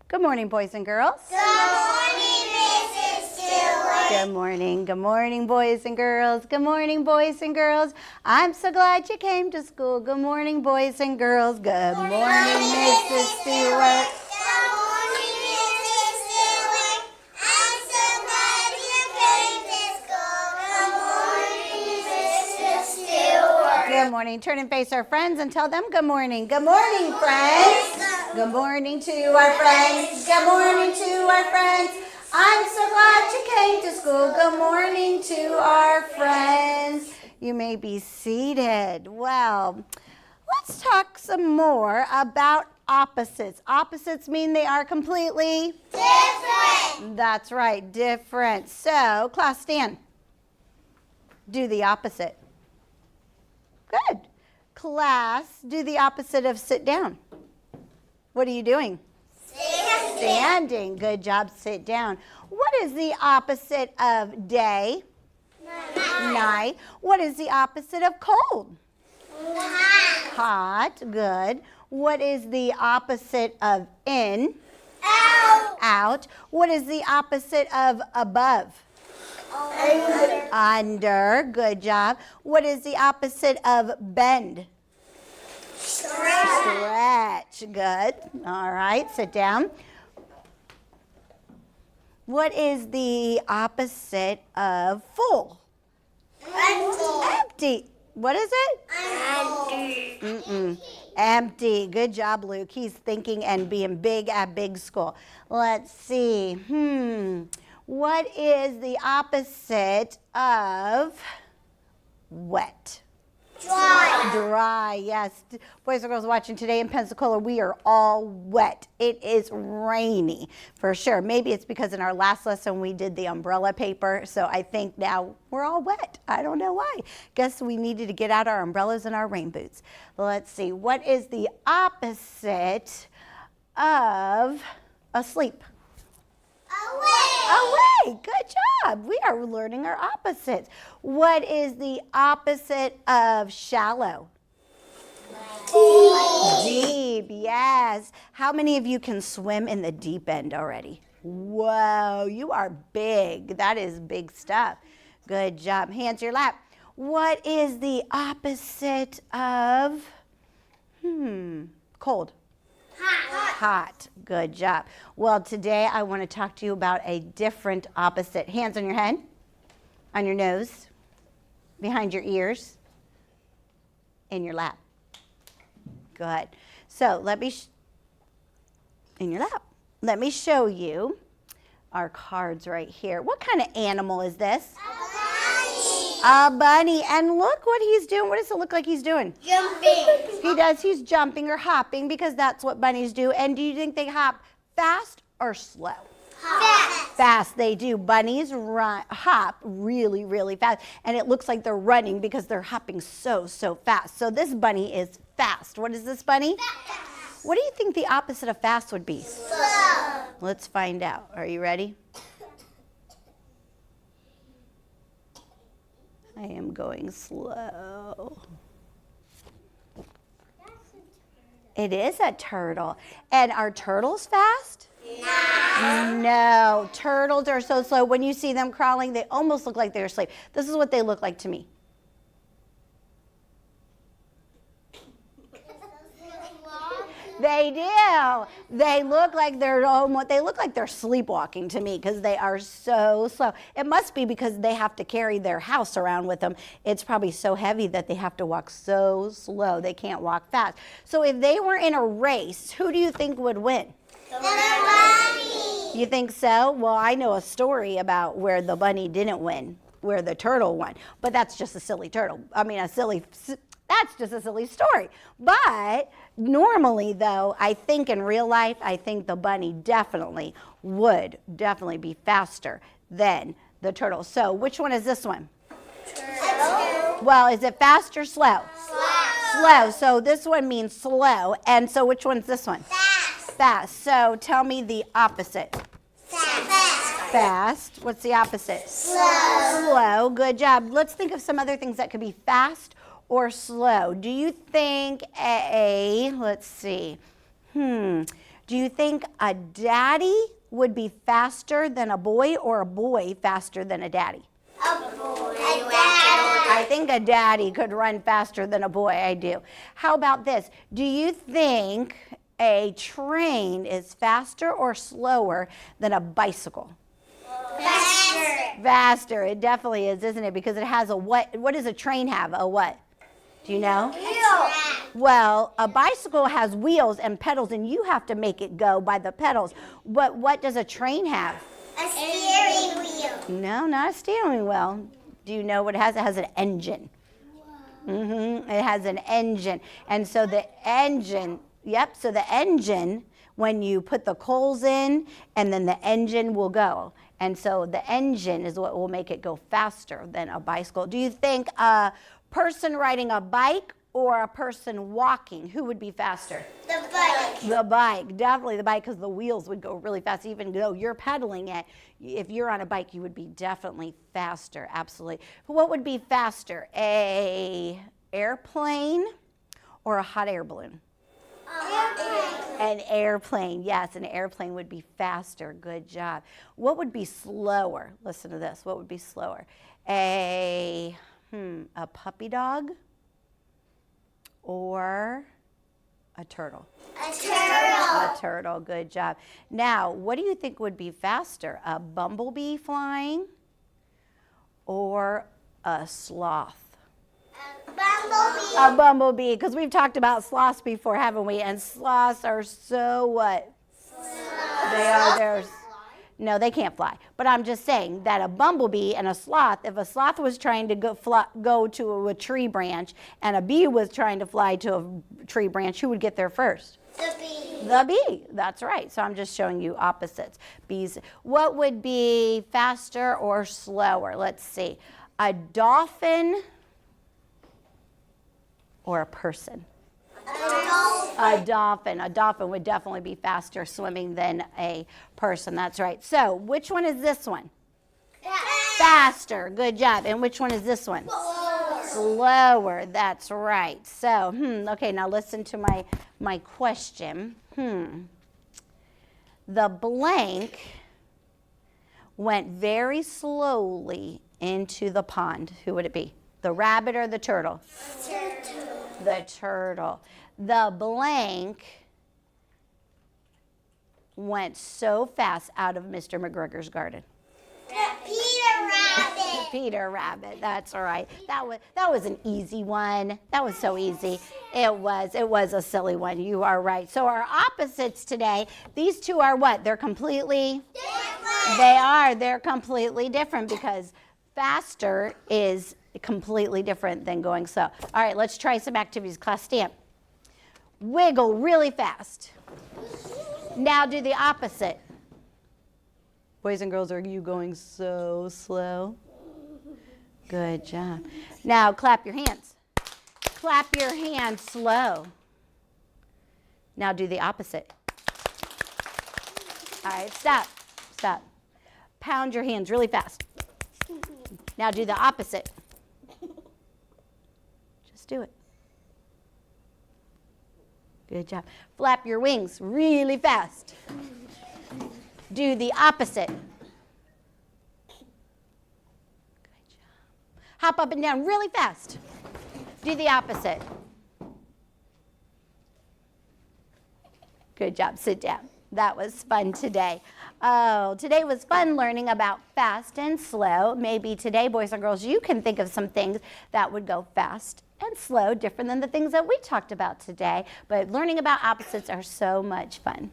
Good morning, boys and girls. Good morning, Mrs. Stewart. Good morning. Good morning, boys and girls. Good morning, boys and girls. I'm so glad you came to school. Good morning, boys and girls. Good morning, Mrs. Stewart. Good morning, Mrs. Stewart. I'm so glad you came to school. Good morning, Mrs. Stewart. Good morning. Turn and face our friends and tell them good morning. Good morning, friends. Good morning to our friends. Good morning to our friends. I'm so glad you came to school. Good morning to our friends. You may be seated. Well, let's talk some more about opposites. Opposites mean they are completely Different. That's right, different. So, class, stand. Do the opposite. Good. Class, do the opposite of sit down. What are you doing? Standing. Good job, sit down. What is the opposite of day? Night. What is the opposite of cold? Hot. Good. What is the opposite of in? Out. What is the opposite of above? Under. Good job. What is the opposite of bend? Stretch. Good. All right, sit down. What is the opposite of full? Empty. What is it? Empty. Good job, Luke. He's thinking and being big at big school. Let's see. What is the opposite of wet? Dry, yes. Boys and girls watching today in Pensacola, we are all wet. It is rainy for sure. Maybe it's because in our last lesson we did the umbrella paper, so I think now we're all wet. I don't know why. Guess we needed to get out our umbrellas and our rain boots. Let's see. What is the opposite of asleep? Awake. Good job. We are learning our opposites. What is the opposite of shallow? Deep. Yes. How many of you can swim in the deep end already? Whoa, you are big. That is big stuff. Good job. Hands to your lap. What is the opposite of cold? Hot. Good job. Well, today I want to talk to you about a different opposite. Hands on your head, on your nose, behind your ears, in your lap. Good. So in your lap. Let me show you our cards right here. What kind of animal is this? A bunny. And look what he's doing. What does it look like he's doing? Jumping. He does. He's jumping or hopping because that's what bunnies do. And do you think they hop fast or slow? Fast. Fast, they do. Bunnies hop really, really fast. And it looks like they're running because they're hopping so fast. So this bunny is fast. What is this bunny? Fast. What do you think the opposite of fast would be? Slow. Let's find out. Are you ready? I am going slow. It is a turtle. And are turtles fast? No. Turtles are so slow. When you see them crawling, they almost look like they're asleep. This is what they look like to me. They do. They look like they're sleepwalking to me because they are so slow. It must be because they have to carry their house around with them. It's probably so heavy that they have to walk so slow. They can't walk fast. So if they were in a race, who do you think would win? The bunny. You think so? Well, I know a story about where the bunny didn't win, where the turtle won. But that's just a silly turtle. That's just a silly story. But normally, though, I think in real life, I think the bunny would definitely be faster than the turtle. So which one is this one? Turtle. Well, is it fast or slow? Slow. Slow. So this one means slow. And so which one's this one? Fast. Fast. So tell me the opposite. Fast. Fast. What's the opposite? Slow. Slow. Good job. Let's think of some other things that could be fast or slow. Do you think let's see. Do you think a daddy would be faster than a boy or a boy faster than a daddy? A boy. A daddy. I think a daddy could run faster than a boy. I do. How about this? Do you think a train is faster or slower than a bicycle? Faster. Faster. It definitely is, isn't it? Because it has a what? What does a train have? A what? Do you know? Well, a bicycle has wheels and pedals, and you have to make it go by the pedals. But what does a train have? A steering wheel. No, not a steering wheel. Do you know what it has? It has an engine. It has an engine. And so the engine, so the engine, when you put the coals in, and then the engine will go. And so the engine is what will make it go faster than a bicycle. Do you think a person riding a bike or a person walking, who would be faster? The bike. The bike, definitely the bike, because the wheels would go really fast. Even though you're pedaling it, if you're on a bike, you would be definitely faster, absolutely. What would be faster, a airplane or a hot air balloon? An airplane, yes, an airplane would be faster. Good job. What would be slower? Listen to this. What would be slower? A puppy dog or a turtle? A turtle. A turtle, good job. Now, what do you think would be faster? A bumblebee flying or a sloth? Bumblebee. A bumblebee, because we've talked about sloths before, haven't we? And sloths are so what? No, they can't fly. But I'm just saying that a bumblebee and a sloth, if a sloth was trying to go to a tree branch and a bee was trying to fly to a tree branch, who would get there first? The bee. The bee, that's right. So I'm just showing you opposites. Bees. What would be faster or slower? Let's see. A dolphin or a person? A dolphin. A dolphin would definitely be faster swimming than a person. That's right. So which one is this one? Faster. Good job. And which one is this one? Slower. That's right. So, okay, now listen to my question. The blank went very slowly into the pond. Who would it be? The rabbit or the turtle? The turtle. The blank went so fast out of Mr. McGregor's garden. Peter Rabbit. Peter Rabbit, that's all right. That was an easy one. That was so easy. It was a silly one. You are right. So our opposites today, these two are what? They're completely Different. they're completely different because faster is completely different than going slow. All right, let's try some activities. Class, stand. Wiggle really fast. Now do the opposite. Boys and girls, are you going so slow? Good job. Now clap your hands. Clap your hands slow. Now do the opposite. All right, stop. Stop. Pound your hands really fast. Now do the opposite. Just do it. Good job. Flap your wings really fast. Do the opposite. Good job. Hop up and down really fast. Do the opposite. Good job. Sit down. That was fun today. Oh, today was fun learning about fast and slow. Maybe today, boys and girls, you can think of some things that would go fast and slow, different than the things that we talked about today. But learning about opposites are so much fun.